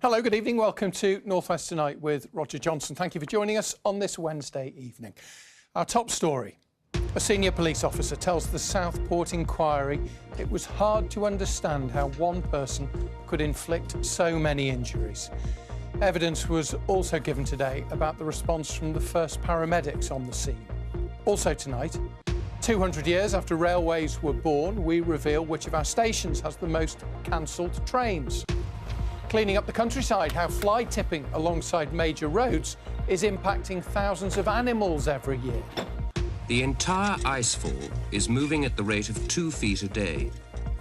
Hello, good evening. Welcome to North West Tonight with Roger Johnson. Thank you for joining us on this Wednesday evening. Our top story. A senior police officer tells the Southport Inquiry it was hard to understand how one person could inflict so many injuries. Evidence was also given today about the response from the first paramedics on the scene. Also tonight, 200 years after railways were born, we reveal which of our stations has the most cancelled trains. Cleaning up the countryside, how fly tipping alongside major roads is impacting thousands of animals every year. The entire icefall is moving at the rate of 2 feet a day.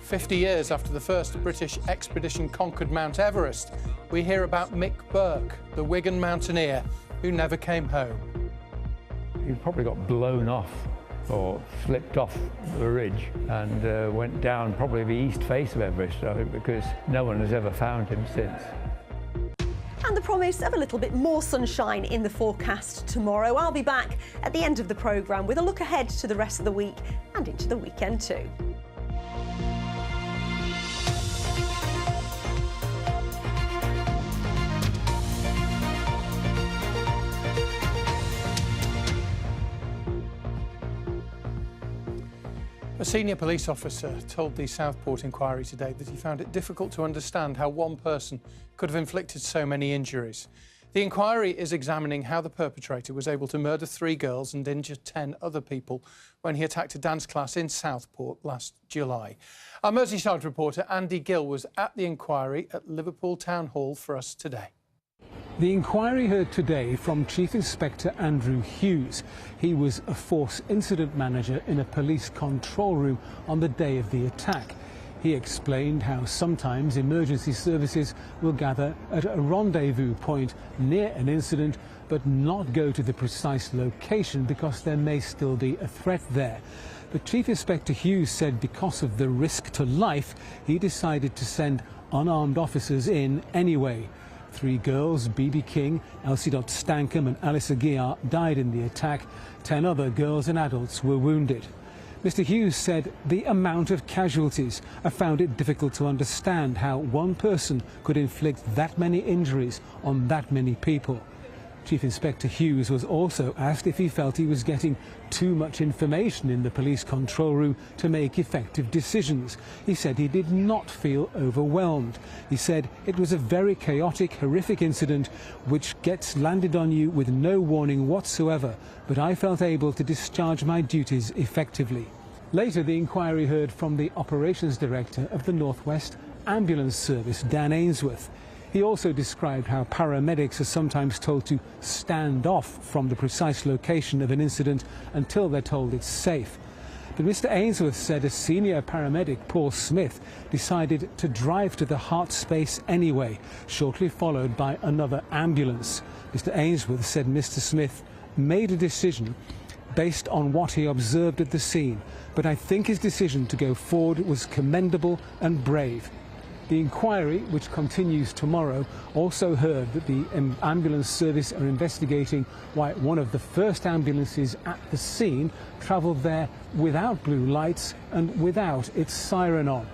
50 years after the first British expedition conquered Mount Everest, we hear about Mick Burke, the Wigan mountaineer who never came home. He probably got blown off or flipped off the ridge and went down probably the east face of Everest, I think, because no one has ever found him since. And the promise of a little bit more sunshine in the forecast tomorrow. I'll be back at the end of the programme with a look ahead to the rest of the week and into the weekend too. A senior police officer told the Southport Inquiry today that he found it difficult to understand how one person could have inflicted so many injuries. The inquiry is examining how the perpetrator was able to murder 3 girls and injure 10 other people when he attacked a dance class in Southport last July. Our Merseyside reporter Andy Gill was at the inquiry at Liverpool Town Hall for us today. The inquiry heard today from Chief Inspector Andrew Hughes. He was a force incident manager in a police control room on the day of the attack. He explained how sometimes emergency services will gather at a rendezvous point near an incident but not go to the precise location because there may still be a threat there. But Chief Inspector Hughes said because of the risk to life, he decided to send unarmed officers in anyway. 3 girls, B.B. King, Elsie Stankham and Alice Aguiar, died in the attack. 10 other girls and adults were wounded. Mr. Hughes said the amount of casualties. I found it difficult to understand how one person could inflict that many injuries on that many people. Chief Inspector Hughes was also asked if he felt he was getting too much information in the police control room to make effective decisions. He said he did not feel overwhelmed. He said it was a very chaotic, horrific incident which gets landed on you with no warning whatsoever, but I felt able to discharge my duties effectively. Later, the inquiry heard from the Operations Director of the North West Ambulance Service, Dan Ainsworth. He also described how paramedics are sometimes told to stand off from the precise location of an incident until they're told it's safe. But Mr. Ainsworth said a senior paramedic, Paul Smith, decided to drive to the heart space anyway, shortly followed by another ambulance. Mr. Ainsworth said Mr. Smith made a decision based on what he observed at the scene, but I think his decision to go forward was commendable and brave. The inquiry, which continues tomorrow, also heard that the ambulance service are investigating why one of the first ambulances at the scene travelled there without blue lights and without its siren on.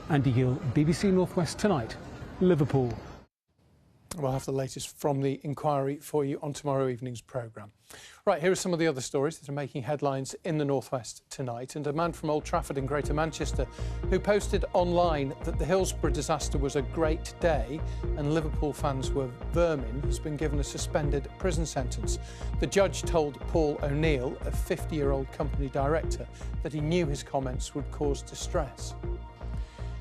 Andy Gill, BBC North West Tonight, Liverpool. We'll have the latest from the inquiry for you on tomorrow evening's programme. Right, here are some of the other stories that are making headlines in the North West tonight. And a man from Old Trafford in Greater Manchester who posted online that the Hillsborough disaster was a great day and Liverpool fans were vermin has been given a suspended prison sentence. The judge told Paul O'Neill, a 50-year-old company director, that he knew his comments would cause distress.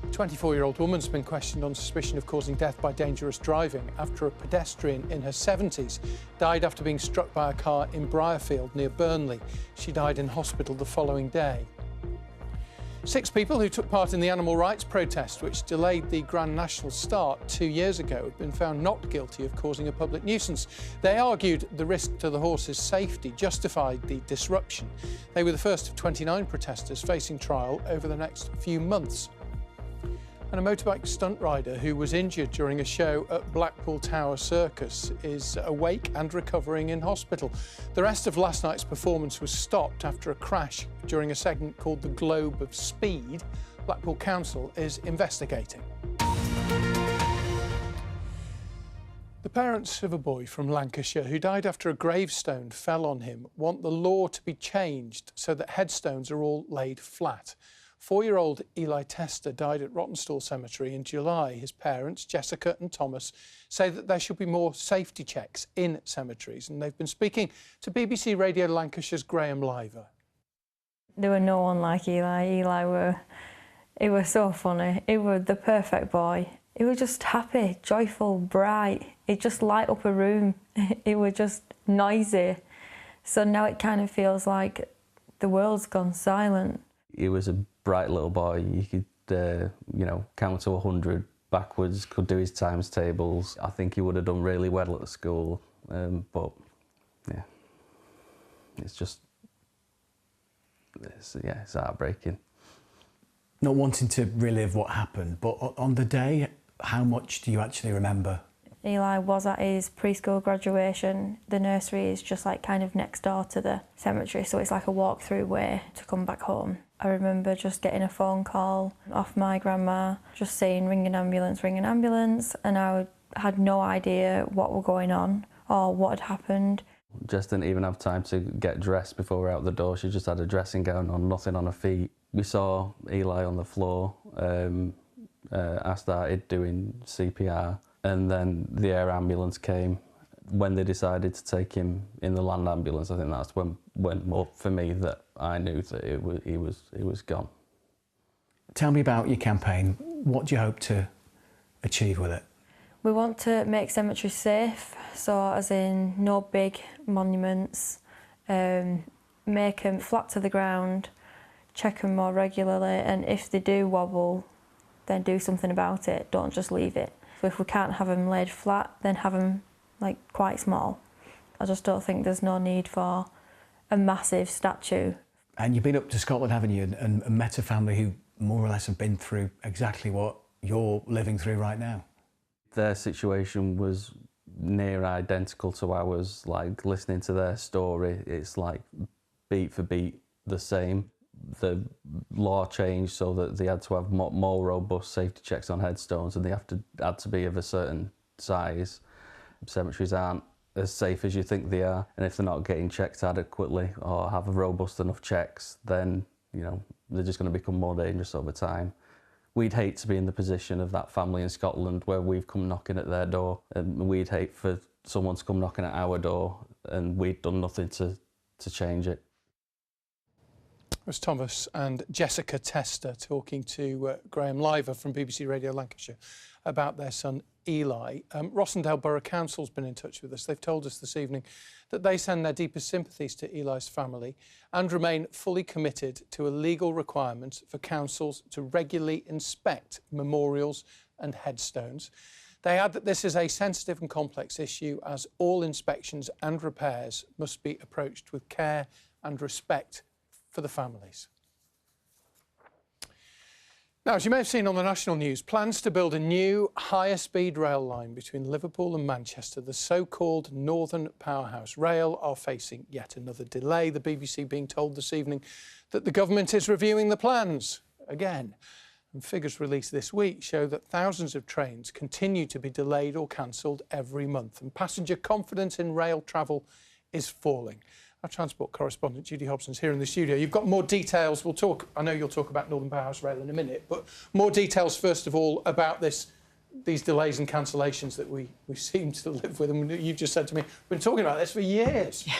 A 24-year-old woman's been questioned on suspicion of causing death by dangerous driving after a pedestrian in her 70s died after being struck by a car in Briarfield near Burnley. She died in hospital the following day. 6 people who took part in the animal rights protest, which delayed the Grand National start 2 years ago, have been found not guilty of causing a public nuisance. They argued the risk to the horses' safety justified the disruption. They were the first of 29 protesters facing trial over the next few months. And a motorbike stunt rider who was injured during a show at Blackpool Tower Circus is awake and recovering in hospital. The rest of last night's performance was stopped after a crash during a segment called the Globe of Speed. Blackpool Council is investigating. The parents of a boy from Lancashire who died after a gravestone fell on him want the law to be changed so that headstones are all laid flat. 4-year-old Eli Tester died at Rawtenstall Cemetery in July. His parents, Jessica and Thomas, say that there should be more safety checks in cemeteries, and they've been speaking to BBC Radio Lancashire's Graham Liver. There were no one like Eli. He was so funny. He was the perfect boy. He was just happy, joyful, bright. He'd just light up a room. He was just noisy. So now it kind of feels like the world's gone silent. He was a bright little boy. You could, count to 100 backwards, could do his times tables. I think he would have done really well at the school, but yeah, it's heartbreaking. Not wanting to relive what happened, but on the day, how much do you actually remember? Eli was at his preschool graduation. The nursery is just like kind of next door to the cemetery, so it's like a walk-through way to come back home. I remember just getting a phone call off my grandma, just saying ring an ambulance, and I had no idea what was going on or what had happened. Just didn't even have time to get dressed before we were out the door. She just had a dressing gown on, nothing on her feet. We saw Eli on the floor. I started doing CPR, and then the air ambulance came. When they decided to take him in the land ambulance, I think that's when went up for me that I knew that he was gone. Tell me about your campaign. What do you hope to achieve with it? We want to make cemeteries safe, so as in no big monuments, make them flat to the ground, check them more regularly, and if they do wobble, then do something about it, don't just leave it. So if we can't have them laid flat, then have them like quite small. I just don't think there's no need for a massive statue. And you've been up to Scotland, haven't you, and met a family who more or less have been through exactly what you're living through right now. Their situation was near identical to ours. Like, listening to their story, it's like beat for beat the same. The law changed so that they had to have more robust safety checks on headstones, and they had to be of a certain size. Cemeteries aren't as safe as you think they are, and if they're not getting checked adequately or have robust enough checks, then they're just going to become more dangerous over time. We'd hate to be in the position of that family in Scotland where we've come knocking at their door, and we'd hate for someone to come knocking at our door and we'd done nothing to change it. It was Thomas and Jessica Tester talking to Graham Liver from BBC Radio Lancashire about their son Eli. Rossendale Borough Council's been in touch with us. They've told us this evening that they send their deepest sympathies to Eli's family and remain fully committed to a legal requirement for councils to regularly inspect memorials and headstones. They add that this is a sensitive and complex issue, as all inspections and repairs must be approached with care and respect for the families. Now, as you may have seen on the national news, plans to build a new higher speed rail line between Liverpool and Manchester, the so-called Northern Powerhouse Rail, are facing yet another delay. The BBC being told this evening that the government is reviewing the plans again. And figures released this week show that thousands of trains continue to be delayed or cancelled every month, and passenger confidence in rail travel is falling. Our transport correspondent Judy Hobson's here in the studio. You've got more details. I know you'll talk about Northern Powerhouse Rail in a minute, but more details first of all about these delays and cancellations that we seem to live with. And you've just said to me, we've been talking about this for years. Yeah.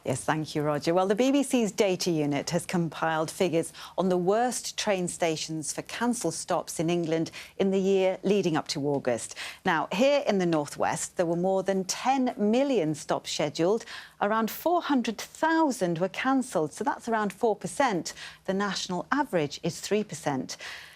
Yes, thank you, Roger. Well, the BBC's data unit has compiled figures on the worst train stations for cancelled stops in England in the year leading up to August. Now, here in the northwest, there were more than 10 million stops scheduled. Around 400,000 were cancelled, so that's around 4%. The national average is 3%.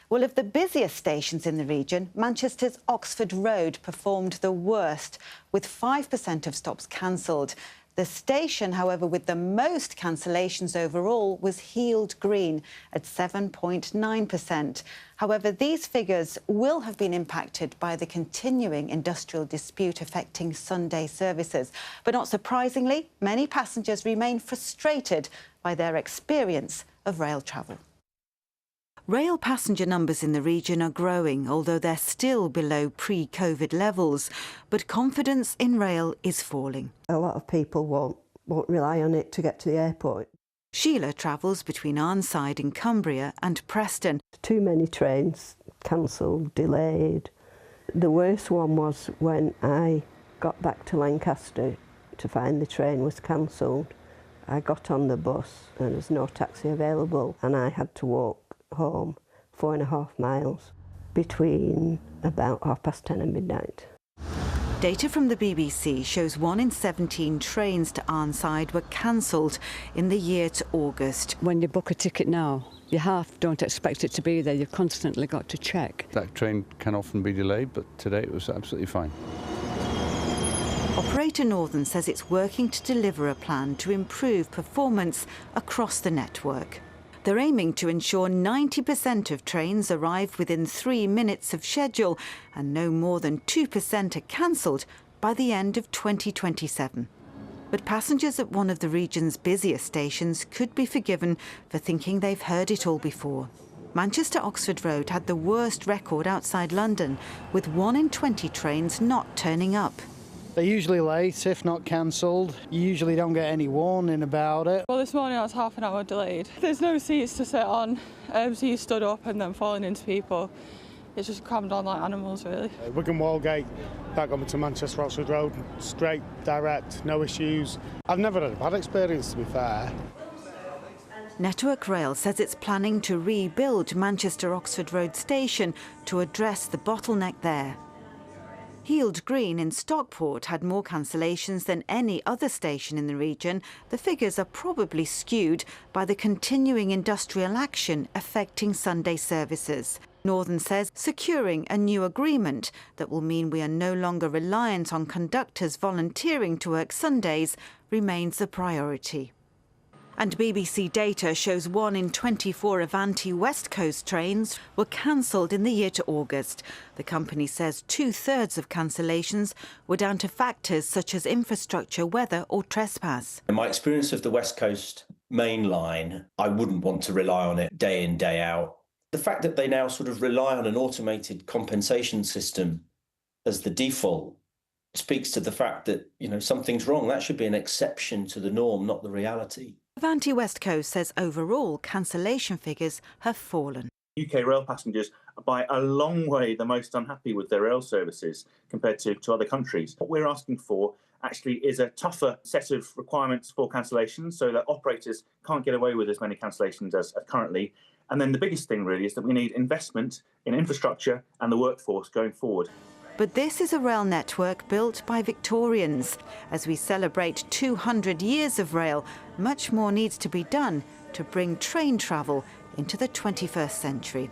Well, of the busiest stations in the region, Manchester's Oxford Road performed the worst, with 5% of stops cancelled. The station, however, with the most cancellations overall was Heald Green at 7.9%. However, these figures will have been impacted by the continuing industrial dispute affecting Sunday services. But not surprisingly, many passengers remain frustrated by their experience of rail travel. Rail passenger numbers in the region are growing, although they're still below pre-COVID levels. But confidence in rail is falling. A lot of people won't rely on it to get to the airport. Sheila travels between Arnside in Cumbria and Preston. Too many trains cancelled, delayed. The worst one was when I got back to Lancaster to find the train was cancelled. I got on the bus and there was no taxi available and I had to walk home 4.5 miles between about 10:30 and midnight. Data from the BBC shows 1 in 17 trains to Arnside were cancelled in the year to August. When you book a ticket now, you don't expect it to be there. You've constantly got to check. That train can often be delayed, but today it was absolutely fine. Operator Northern says it's working to deliver a plan to improve performance across the network. They're aiming to ensure 90% of trains arrive within 3 minutes of schedule and no more than 2% are cancelled by the end of 2027. But passengers at one of the region's busiest stations could be forgiven for thinking they've heard it all before. Manchester-Oxford Road had the worst record outside London, with 1 in 20 trains not turning up. They're usually late, if not cancelled. You usually don't get any warning about it. Well, this morning I was half an hour delayed. There's no seats to sit on, so you stood up and then falling into people. It's just crammed on like animals, really. Wigan Wallgate, that got me to Manchester Oxford Road, straight, direct, no issues. I've never had a bad experience, to be fair. Network Rail says it's planning to rebuild Manchester Oxford Road station to address the bottleneck there. Heald Green in Stockport had more cancellations than any other station in the region. The figures are probably skewed by the continuing industrial action affecting Sunday services. Northern says securing a new agreement that will mean we are no longer reliant on conductors volunteering to work Sundays remains a priority. And BBC data shows 1 in 24 Avanti West Coast trains were cancelled in the year to August. The company says 2/3 of cancellations were down to factors such as infrastructure, weather or trespass. In my experience of the West Coast main line, I wouldn't want to rely on it day in, day out. The fact that they now sort of rely on an automated compensation system as the default speaks to the fact that, something's wrong. That should be an exception to the norm, not the reality. Avanti West Coast says overall cancellation figures have fallen. UK rail passengers are by a long way the most unhappy with their rail services compared to other countries. What we're asking for actually is a tougher set of requirements for cancellations so that operators can't get away with as many cancellations as currently. And then the biggest thing really is that we need investment in infrastructure and the workforce going forward. But this is a rail network built by Victorians. As we celebrate 200 years of rail, much more needs to be done to bring train travel into the 21st century.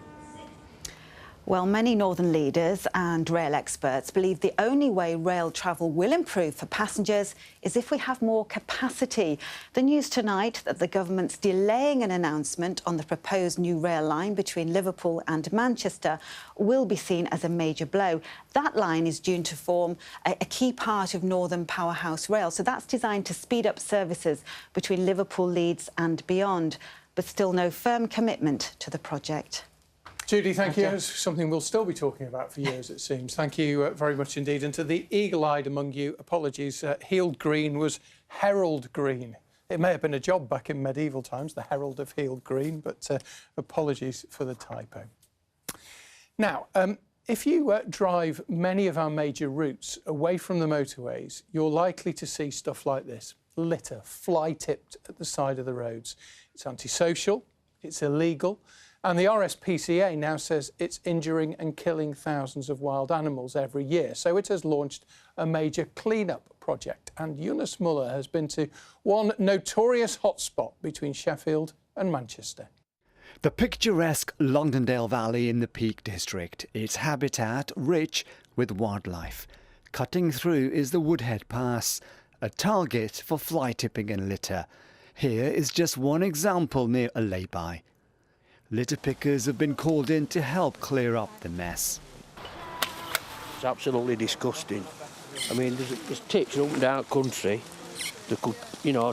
Well, many northern leaders and rail experts believe the only way rail travel will improve for passengers is if we have more capacity. The news tonight that the government's delaying an announcement on the proposed new rail line between Liverpool and Manchester will be seen as a major blow. That line is due to form a key part of Northern Powerhouse Rail, so that's designed to speed up services between Liverpool, Leeds and beyond, but still no firm commitment to the project. Judy, thank you. It's something we'll still be talking about for years, it seems. Thank you very much indeed. And to the eagle-eyed among you, apologies, Heald Green was Herald Green. It may have been a job back in medieval times, the Herald of Heald Green, but apologies for the typo. Now, if you drive many of our major routes away from the motorways, you're likely to see stuff like this. Litter, fly-tipped at the side of the roads. It's antisocial, it's illegal, and the RSPCA now says it's injuring and killing thousands of wild animals every year. So it has launched a major clean-up project. And Eunice Muller has been to one notorious hotspot between Sheffield and Manchester. The picturesque Longdendale Valley in the Peak District. Its habitat rich with wildlife. Cutting through is the Woodhead Pass, a target for fly tipping and litter. Here is just one example near a lay-by. Litter pickers have been called in to help clear up the mess. It's absolutely disgusting. I mean, there's tips up and down the country that could,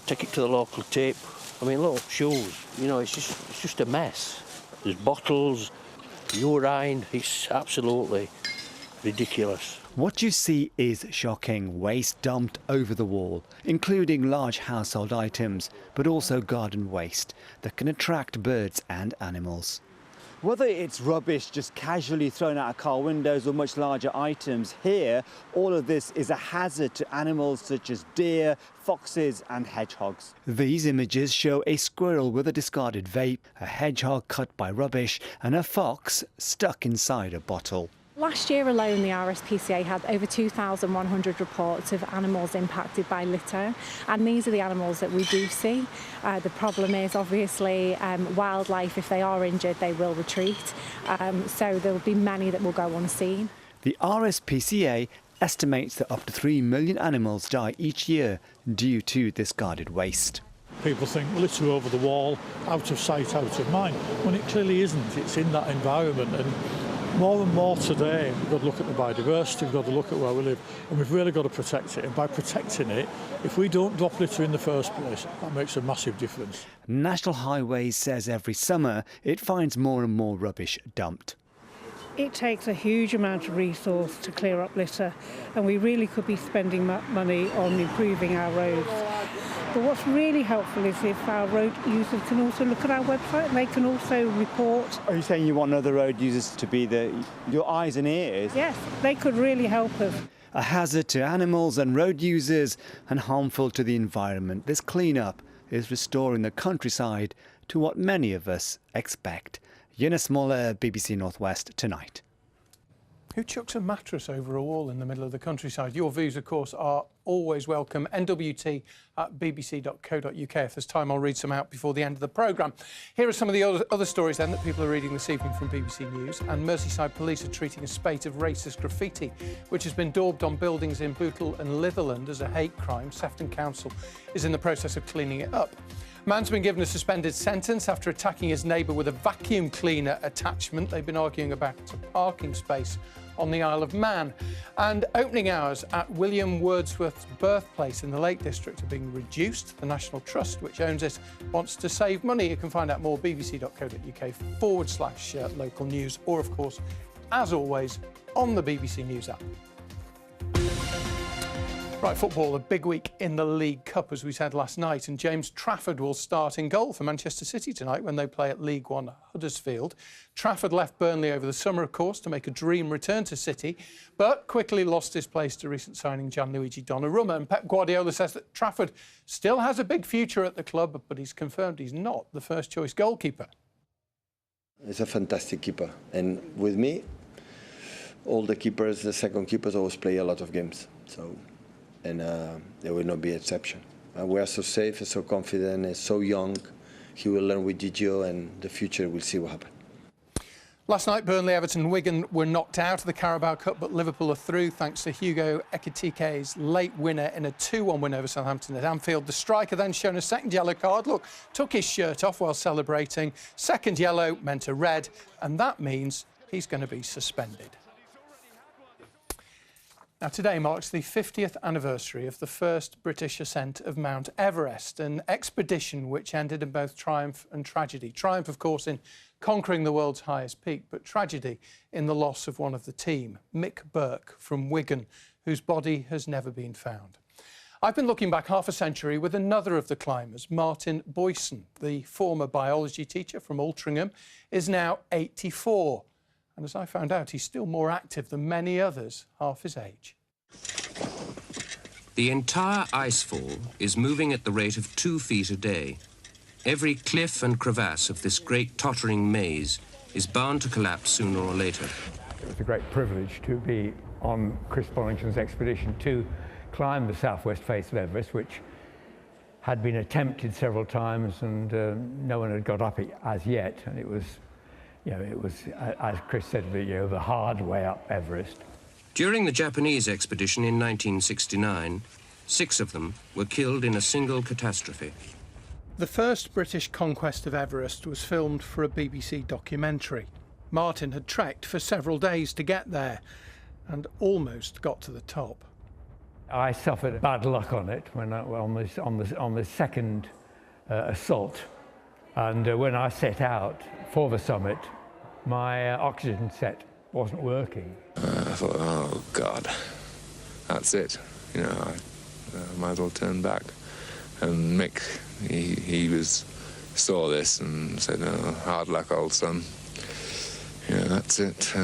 take it to the local tip. I mean, look, shoes, it's just a mess. There's bottles, urine. It's absolutely ridiculous. What you see is shocking. Waste dumped over the wall, including large household items, but also garden waste that can attract birds and animals. Whether it's rubbish just casually thrown out of car windows or much larger items, here all of this is a hazard to animals such as deer, foxes and hedgehogs. These images show a squirrel with a discarded vape, a hedgehog cut by rubbish and a fox stuck inside a bottle. Last year alone, the RSPCA had over 2,100 reports of animals impacted by litter, and these are the animals that we do see. The problem is obviously wildlife, if they are injured, they will retreat, so there will be many that will go unseen. The RSPCA estimates that up to 3 million animals die each year due to discarded waste. People think litter over the wall, out of sight, out of mind, when it clearly isn't. It's in that environment, and more and more today, we've got to look at the biodiversity, we've got to look at where we live, and we've really got to protect it. And by protecting it, if we don't drop litter in the first place, that makes a massive difference. National Highways says every summer it finds more and more rubbish dumped. It takes a huge amount of resource to clear up litter, and we really could be spending money on improving our roads. But what's really helpful is if our road users can also look at our website, and they can also report. Are you saying you want other road users to be your eyes and ears? Yes, they could really help us. A hazard to animals and road users and harmful to the environment. This clean-up is restoring the countryside to what many of us expect. Eunice Muller, BBC North West Tonight. Who chucks a mattress over a wall in the middle of the countryside? Your views, of course, are always welcome. nwt@bbc.co.uk. If there's time, I'll read some out before the end of the programme. Here are some of the other stories then that people are reading this evening from BBC News. And Merseyside police are treating a spate of racist graffiti, which has been daubed on buildings in Bootle and Litherland as a hate crime. Sefton Council is in the process of cleaning it up. Man's been given a suspended sentence after attacking his neighbour with a vacuum cleaner attachment. They've been arguing about a parking space on the Isle of Man. And opening hours at William Wordsworth's birthplace in the Lake District are being reduced. The National Trust, which owns it, wants to save money. You can find out more bbc.co.uk/local news, or of course, as always, on the BBC News app. Right, football, a big week in the League Cup, as we said last night, and James Trafford will start in goal for Manchester City tonight when they play at League One Huddersfield. Trafford left Burnley over the summer, of course, to make a dream return to City, but quickly lost his place to recent signing Gianluigi Donnarumma. And Pep Guardiola says that Trafford still has a big future at the club, but he's confirmed he's not the first-choice goalkeeper. He's a fantastic keeper, and with me, all the keepers, the second keepers, always play a lot of games. And there will not be an exception. We are so safe and so confident and so young. He will learn with Gigio, and the future we'll see what happens. Last night, Burnley, Everton and Wigan were knocked out of the Carabao Cup, but Liverpool are through thanks to Hugo Ekitike's late winner in a 2-1 win over Southampton at Anfield. The striker then shown a second yellow card. Look, took his shirt off while celebrating. Second yellow meant a red, and that means he's going to be suspended. Now, today marks the 50th anniversary of the first British ascent of Mount Everest, an expedition which ended in both triumph and tragedy. Triumph, of course, in conquering the world's highest peak, but tragedy in the loss of one of the team, Mick Burke from Wigan, whose body has never been found. I've been looking back half a century with another of the climbers, Martin Boyson. The former biology teacher from Altrincham is now 84. And as I found out, he's still more active than many others half his age. The entire icefall is moving at the rate of 2 feet a day. Every cliff and crevasse of this great tottering maze is bound to collapse sooner or later. It was a great privilege to be on Chris Bollington's expedition to climb the southwest face of Everest, which had been attempted several times, and no one had got up it as yet. And it was, as Chris said, the hard way up Everest. During the Japanese expedition in 1969, 6 of them were killed in a single catastrophe. The first British conquest of Everest was filmed for a BBC documentary. Martin had trekked for several days to get there and almost got to the top. I suffered bad luck on it when on the second assault, and when I set out, for the summit, my oxygen set wasn't working. I thought, oh God, that's it. You know, I might as well turn back. And Mick, he saw this and said, oh, hard luck, old son. You know, that's it.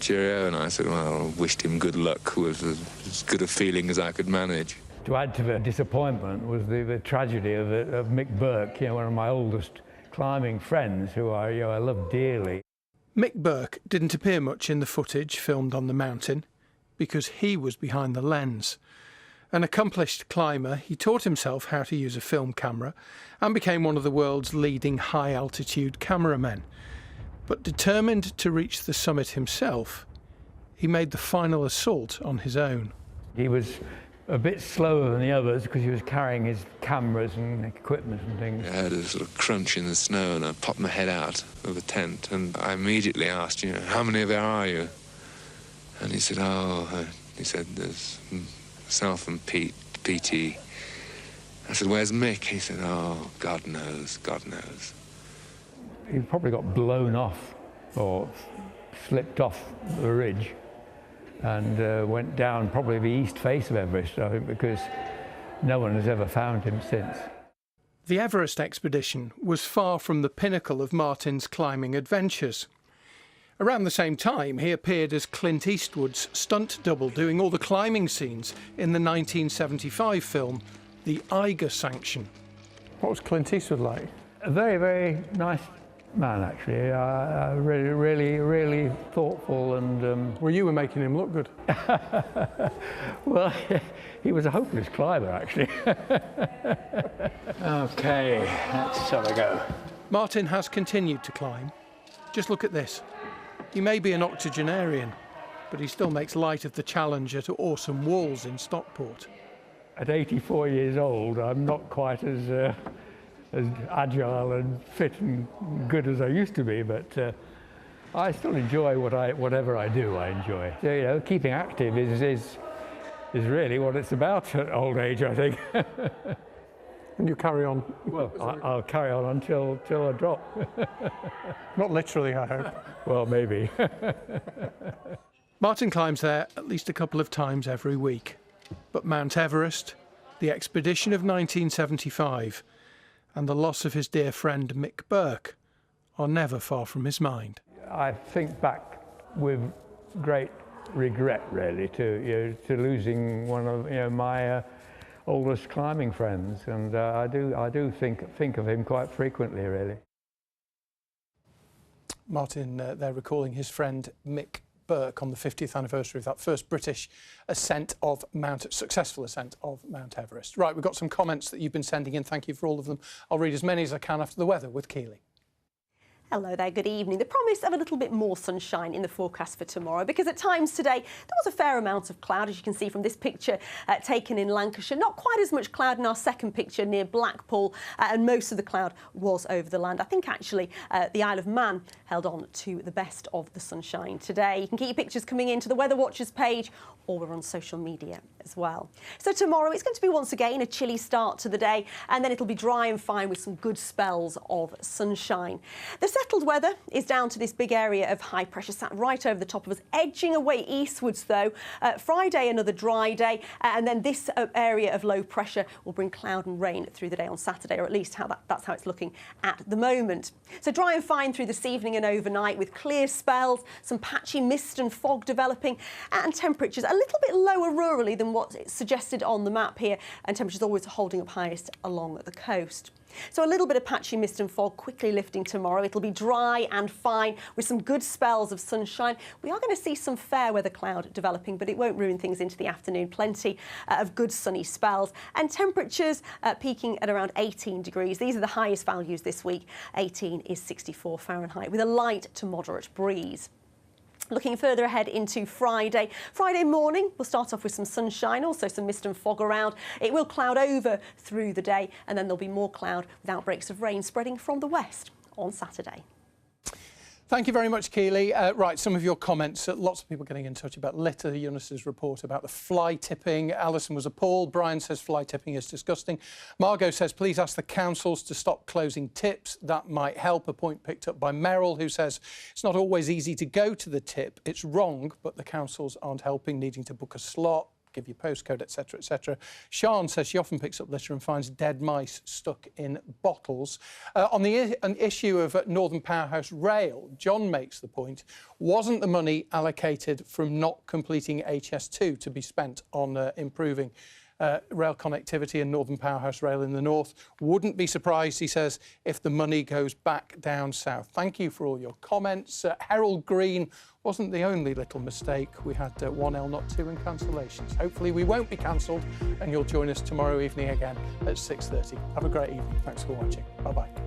Cheerio. And I said, well, I wished him good luck with as good a feeling as I could manage. To add to the disappointment was the tragedy of Mick Burke, you know, one of my oldest climbing friends who I love dearly. Mick Burke didn't appear much in the footage filmed on the mountain because he was behind the lens. An accomplished climber, he taught himself how to use a film camera and became one of the world's leading high-altitude cameramen. But determined to reach the summit himself, he made the final assault on his own. He was a bit slower than the others because he was carrying his cameras and equipment and things. I heard a sort of crunch in the snow and I popped my head out of the tent and I immediately asked, you know, how many there are you? And he said, there's myself and PT. I said, where's Mick? He said, oh, God knows, God knows. He probably got blown off or slipped off the ridge and went down probably the east face of Everest, I think, because no one has ever found him since. The Everest expedition was far from the pinnacle of Martin's climbing adventures. Around the same time, he appeared as Clint Eastwood's stunt double doing all the climbing scenes in the 1975 film, The Eiger Sanction. What was Clint Eastwood like? A very, very nice man, actually. Really thoughtful and... Well, you were making him look good. Well, he was a hopeless climber, actually. OK, let's have a go. Martin has continued to climb. Just look at this. He may be an octogenarian, but he still makes light of the challenge at Awesome Walls in Stockport. At 84 years old, I'm not quite as agile and fit and good as I used to be, but I still enjoy whatever I do. I enjoy. So, you know, keeping active is really what it's about at old age, I think. And you carry on? Well, I'll carry on until I drop. Not literally, I hope. Well, maybe. Martin climbs there at least a couple of times every week. But Mount Everest, the expedition of 1975, and the loss of his dear friend Mick Burke are never far from his mind. I think back with great regret, really, to losing one of my oldest climbing friends, and I do think of him quite frequently, really. Martin, they're recalling his friend Mick Burke on the 50th anniversary of that first British successful ascent of Mount Everest. Right, we've got some comments that you've been sending in. Thank you for all of them. I'll read as many as I can after the weather with Keely. Hello there, good evening. The promise of a little bit more sunshine in the forecast for tomorrow, because at times today there was a fair amount of cloud, as you can see from this picture taken in Lancashire. Not quite as much cloud in our second picture near Blackpool, and most of the cloud was over the land. I think actually the Isle of Man held on to the best of the sunshine today. You can keep your pictures coming into the Weather Watchers page, or we're on social media as well. So tomorrow it's going to be once again a chilly start to the day, and then it'll be dry and fine with some good spells of sunshine. The settled weather is down to this big area of high pressure sat right over the top of us, edging away eastwards though. Friday another dry day, and then this area of low pressure will bring cloud and rain through the day on Saturday, or at least that's how it's looking at the moment. So dry and fine through this evening and overnight with clear spells, some patchy mist and fog developing, and temperatures a little bit lower rurally than what's suggested on the map here, and temperatures always holding up highest along the coast. So a little bit of patchy mist and fog quickly lifting tomorrow. It'll be dry and fine with some good spells of sunshine. We are going to see some fair weather cloud developing, but it won't ruin things into the afternoon. Plenty of good sunny spells, and temperatures peaking at around 18 degrees. These are the highest values this week. 18 is 64 Fahrenheit with a light to moderate breeze. Looking further ahead into Friday. Friday morning, we'll start off with some sunshine, also some mist and fog around. It will cloud over through the day, and then there'll be more cloud with outbreaks of rain spreading from the west on Saturday. Thank you very much, Keely. Right, some of your comments. Lots of people getting in touch about litter. Eunice's report about the fly tipping. Alison was appalled. Brian says fly tipping is disgusting. Margot says, please ask the councils to stop closing tips. That might help. A point picked up by Merrill, who says it's not always easy to go to the tip. It's wrong, but the councils aren't helping, needing to book a slot, give your postcode, etc., etc. Sian says she often picks up litter and finds dead mice stuck in bottles. On an issue of Northern Powerhouse Rail, John makes the point, wasn't the money allocated from not completing HS2 to be spent on improving rail connectivity in Northern Powerhouse Rail in the north? Wouldn't be surprised, he says, if the money goes back down south. Thank you for all your comments. Harold Green wasn't the only little mistake. We had 1L, not 2, and cancellations. Hopefully we won't be cancelled, and you'll join us tomorrow evening again at 6:30. Have a great evening. Thanks for watching. Bye-bye.